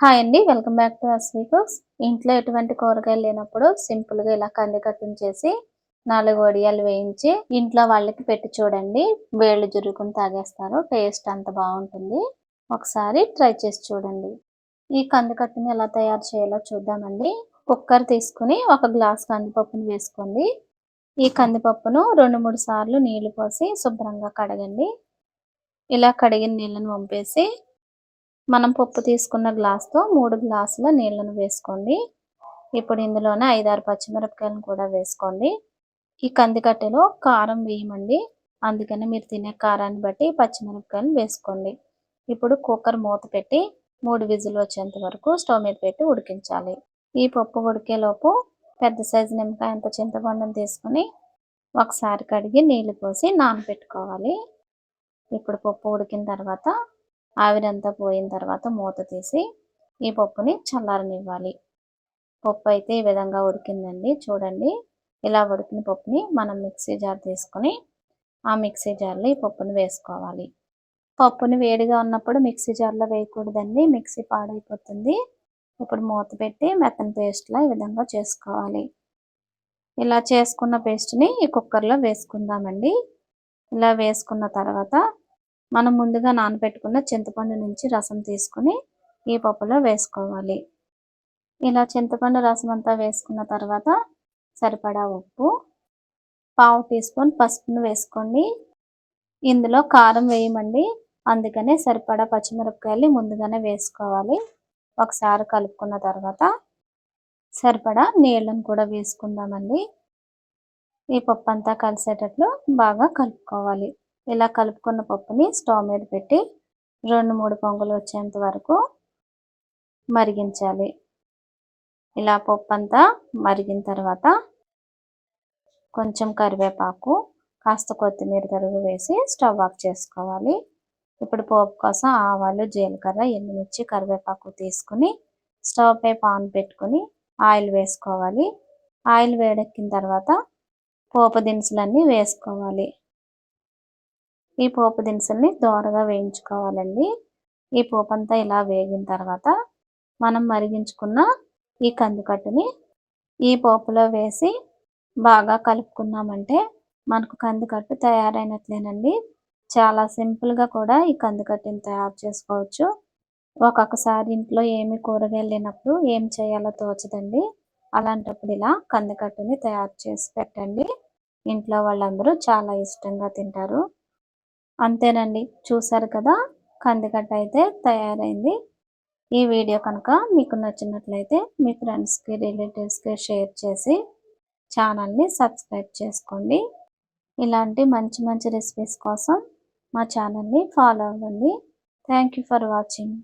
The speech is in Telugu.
హాయ్ అండి. Welcome back to Aswi cooks. ఇంట్లో ఎటువంటి కూరగాయలు లేనప్పుడు సింపుల్‌గా ఇలా కందికట్టుని చేసి 4 వడియాలు వేయించి ఇంట్లో వాళ్ళకి పెట్టి చూడండి. వేళ్ళు జుర్రుకుని తాగేస్తారు. టేస్ట్ అంత బావుంటుంది. ఒకసారి ట్రై చేసి చూడండి. ఈ కందికట్టుని ఎలా తయారు చేయాలో చూద్దామండి. కుక్కర్ తీసుకొని ఒక గ్లాస్ కందిపప్పుని వేసుకోండి. ఈ కందిపప్పును 2, 3 సార్లు నీళ్లు పోసి శుభ్రంగా కడగండి. ఇలా కడిగిన నీళ్ళని వంపేసి మనం పప్పు తీసుకున్న గ్లాస్‌తో 3 గ్లాసుల నీళ్ళను వేసుకోండి. ఇప్పుడు ఇందులోనే 5, 6 పచ్చిమిరపకాయలను కూడా వేసుకోండి. ఈ కందికట్టెలో కారం వేయమండి. అందుకని మీరు తినే కారాన్ని బట్టి పచ్చిమిరపకాయలను వేసుకోండి. ఇప్పుడు కుక్కర్ మూత పెట్టి 3 విజిల్లు వచ్చేంత వరకు స్టవ్ మీద పెట్టి ఉడికించాలి. ఈ పప్పు ఉడికేలోపు పెద్ద సైజు నిమ్మకాయ అంత చింతపండును తీసుకొని ఒకసారి కడిగి నీళ్లు పోసి నానబెట్టుకోవాలి. ఇప్పుడు పప్పు ఉడికిన తర్వాత ఆవిరంతా పోయిన తర్వాత మూత తీసి ఈ పప్పుని చల్లారనివ్వాలి. పప్పు అయితే ఈ విధంగా ఉడికిందండి. చూడండి, ఇలా ఉడికిన పప్పుని మనం మిక్సీ జార్ తీసుకొని ఆ మిక్సీ జార్లో ఈ పప్పుని వేసుకోవాలి. పప్పుని వేడిగా ఉన్నప్పుడు మిక్సీ జార్లో వేయకూడదండి, మిక్సీ పాడైపోతుంది. ఇప్పుడు మూత పెట్టి మెత్తని పేస్ట్లా ఈ విధంగా చేసుకోవాలి. ఇలా చేసుకున్న పేస్ట్ని ఈ కుక్కర్లో వేసుకుందామండి. ఇలా వేసుకున్న తర్వాత మనం ముందుగా నానబెట్టుకున్న చింతపండు నుంచి రసం తీసుకొని ఈ పప్పులో వేసుకోవాలి. ఇలా చింతపండు రసం అంతా వేసుకున్న తర్వాత సరిపడా ఉప్పు, పావు టీ స్పూన్ పసుపును వేసుకోండి. ఇందులో కారం వేయమండి, అందుకనే సరిపడా పచ్చిమిరపకాయలు ముందుగానే వేసుకోవాలి. ఒకసారి కలుపుకున్న తర్వాత సరిపడా నీళ్ళను కూడా వేసుకుందామండి. ఈ పప్పు అంతా కలిసేటట్లు బాగా కలుపుకోవాలి. ఇలా కలుపుకున్న పప్పుని స్టవ్ మీద పెట్టి 2, 3 పొంగులు వచ్చేంత వరకు మరిగించాలి. ఇలా పప్పు అంతా మరిగిన తర్వాత కొంచెం కరివేపాకు, కాస్త కొత్తిమీర తరుగు వేసి స్టవ్ ఆఫ్ చేసుకోవాలి. ఇప్పుడు పోపు కోసం ఆవాలు, జీలకర్ర, ఎండుమిర్చి, కరివేపాకు తీసుకుని స్టవ్ పై పాన్ పెట్టుకుని ఆయిల్ వేసుకోవాలి. ఆయిల్ వేడెక్కిన తర్వాత పోపు దినుసులన్నీ వేసుకోవాలి. ఈ పోపు దినుసుల్ని దోరగా వేయించుకోవాలండి. ఈ పోపు అంతా ఇలా వేగిన తర్వాత మనం మరిగించుకున్న ఈ కందికట్టుని ఈ పోపులో వేసి బాగా కలుపుకున్నామంటే మనకు కందికట్టు తయారైనట్లేనండి. చాలా సింపుల్‌గా కూడా ఈ కందికట్టుని తయారు చేసుకోవచ్చు. ఒక్కొక్కసారి ఇంట్లో ఏమి కూరగాయలు లేనప్పుడు ఏం చేయాలో తోచదండి. అలాంటప్పుడు ఇలా కందికట్టుని తయారు చేసి పెట్టండి. ఇంట్లో వాళ్ళందరూ చాలా ఇష్టంగా తింటారు. అంతేనండి, చూసారు కదా, కందికట్టు అయితే తయారైంది. ఈ వీడియో కనుక మీకు నచ్చినట్లయితే మీ ఫ్రెండ్స్‌కి, రిలేటివ్స్‌కి షేర్ చేసి ఛానల్‌ని సబ్స్క్రైబ్ చేసుకోండి. ఇలాంటి మంచి మంచి రెసిపీస్ కోసం మా ఛానల్‌ని ఫాలో అవ్వండి. Thank you for watching.